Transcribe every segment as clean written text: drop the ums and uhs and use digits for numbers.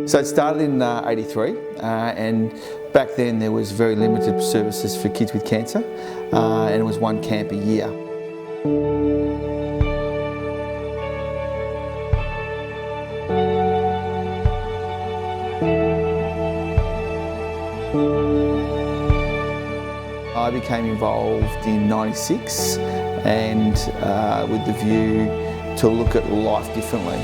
So it started in '83, and back then there was very limited services for kids with cancer, and it was one camp a year. I became involved in '96, and with the view to look at life differently.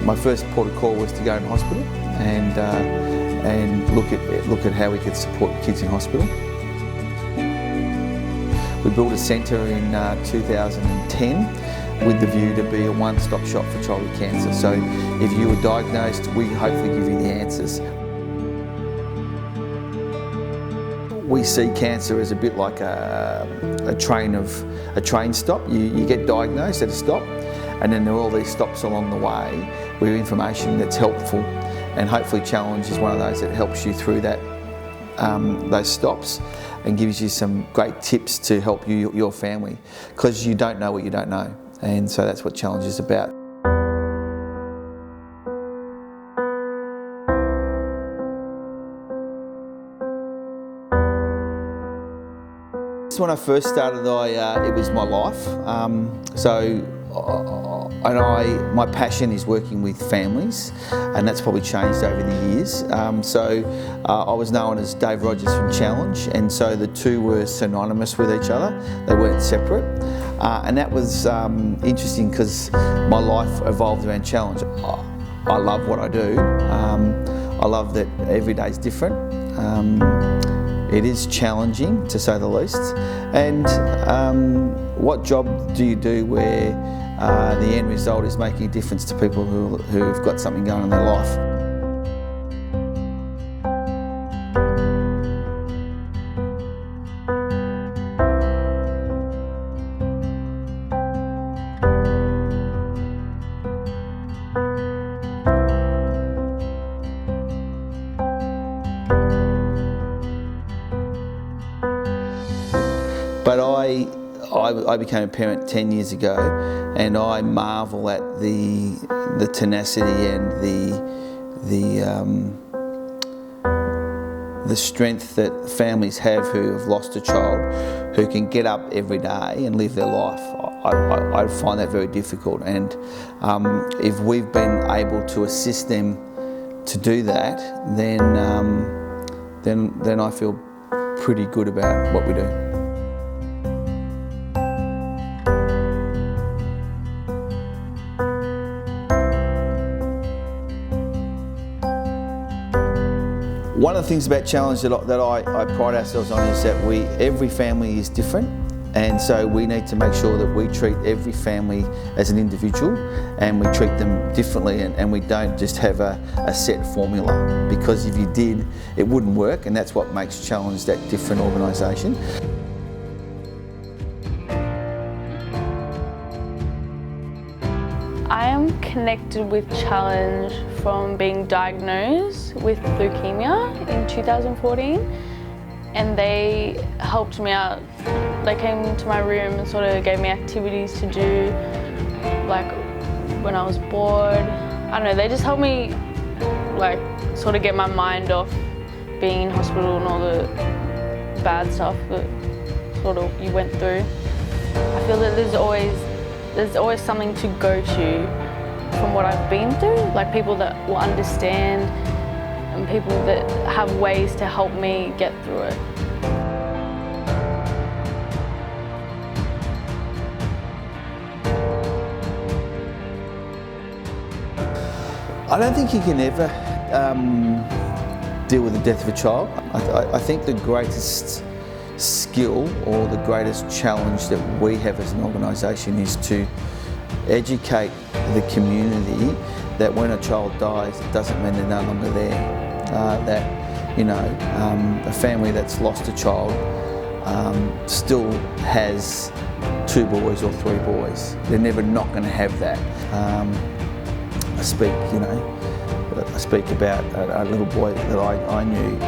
My first port of call was to go in hospital and look at how we could support kids in hospital. We built a centre in 2010 with the view to be a one-stop shop for childhood cancer. So if you were diagnosed, we hopefully give you the answers. We see cancer as a bit like a train stop. You get diagnosed at a stop, and then there are all these stops along the way with information that's helpful, and hopefully Challenge is one of those that helps you through that those stops and gives you some great tips to help you, your family, because you don't know what you don't know, and so that's what Challenge is about. When I first started, it was my life. My passion is working with families, and that's probably changed over the years. I was known as Dave Rogers from Challenge, and so the two were synonymous with each other. They weren't separate, and that was interesting because my life evolved around Challenge. I love what I do. I love that every day is different. It is challenging, to say the least. And what job do you do where the end result is making a difference to people who've got something going on in their life? But I became a parent 10 years ago, and I marvel at the tenacity and the strength that families have who have lost a child, who can get up every day and live their life. I find that very difficult, and if we've been able to assist them to do that, then I feel pretty good about what we do. One of the things about Challenge that I pride ourselves on is that every family is different, and so we need to make sure that we treat every family as an individual, and we treat them differently, and we don't just have a set formula, because if you did, it wouldn't work, and that's what makes Challenge that different organisation. I am connected with Challenge from being diagnosed with leukemia in 2014, and they helped me out. They came to my room and sort of gave me activities to do, like when I was bored. I don't know, they just helped me like sort of get my mind off being in hospital and all the bad stuff that sort of you went through. I feel that there's always something to go to from what I've been through, like people that will understand and people that have ways to help me get through it. I don't think you can ever deal with the death of a child. I think the greatest skill or the greatest challenge that we have as an organisation is to educate the community that when a child dies, it doesn't mean they're no longer there. A family that's lost a child still has 2 boys or 3 boys. They're never not going to have that. I speak about a little boy that I knew,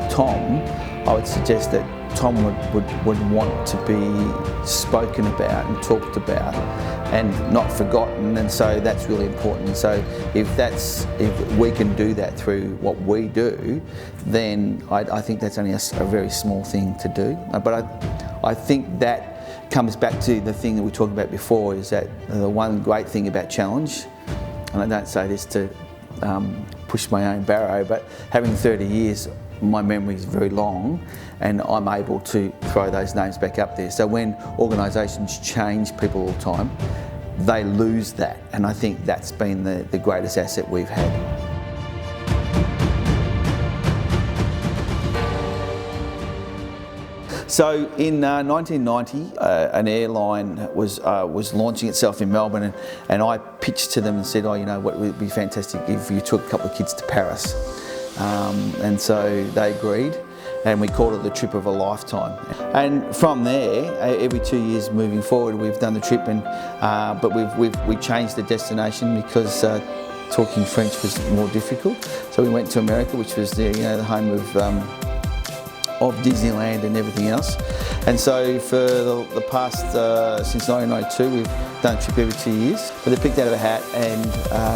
Tom. I would suggest that Tom would want to be spoken about and talked about and not forgotten, and so that's really important. And so if we can do that through what we do, then I think that's only a very small thing to do. But I think that comes back to the thing that we talked about before, is that the one great thing about challenge, and I don't say this to push my own barrow, but having 30 years, my memory is very long, and I'm able to throw those names back up there. So when organisations change people all the time, they lose that, and I think that's been the greatest asset we've had. So in 1990, an airline was launching itself in Melbourne, and I pitched to them and said, oh, you know, what would be fantastic if you took a couple of kids to Paris. And so they agreed, and we called it the trip of a lifetime. And from there, every 2 years moving forward, we've done the trip, and but we changed the destination because talking French was more difficult. So we went to America, which was the home of Disneyland and everything else. And so for the past, since 1992, we've done a trip every 2 years. But they're picked out of a hat, and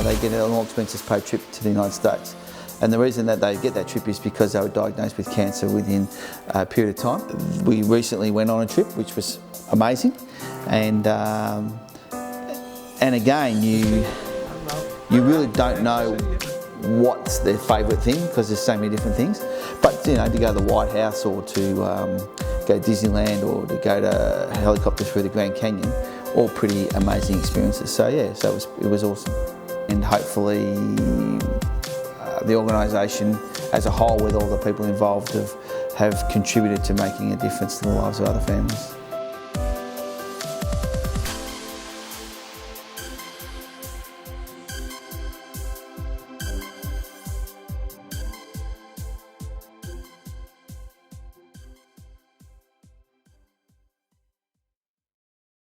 they get an all expenses paid trip to the United States. And the reason that they get that trip is because they were diagnosed with cancer within a period of time. We recently went on a trip, which was amazing. And again, you really don't know what's their favourite thing, because there's so many different things. But to go to the White House, or to go to Disneyland, or to go to helicopter through the Grand Canyon, all pretty amazing experiences. So yeah, so it was awesome. And hopefully the organisation as a whole, with all the people involved, have contributed to making a difference to the lives of other families.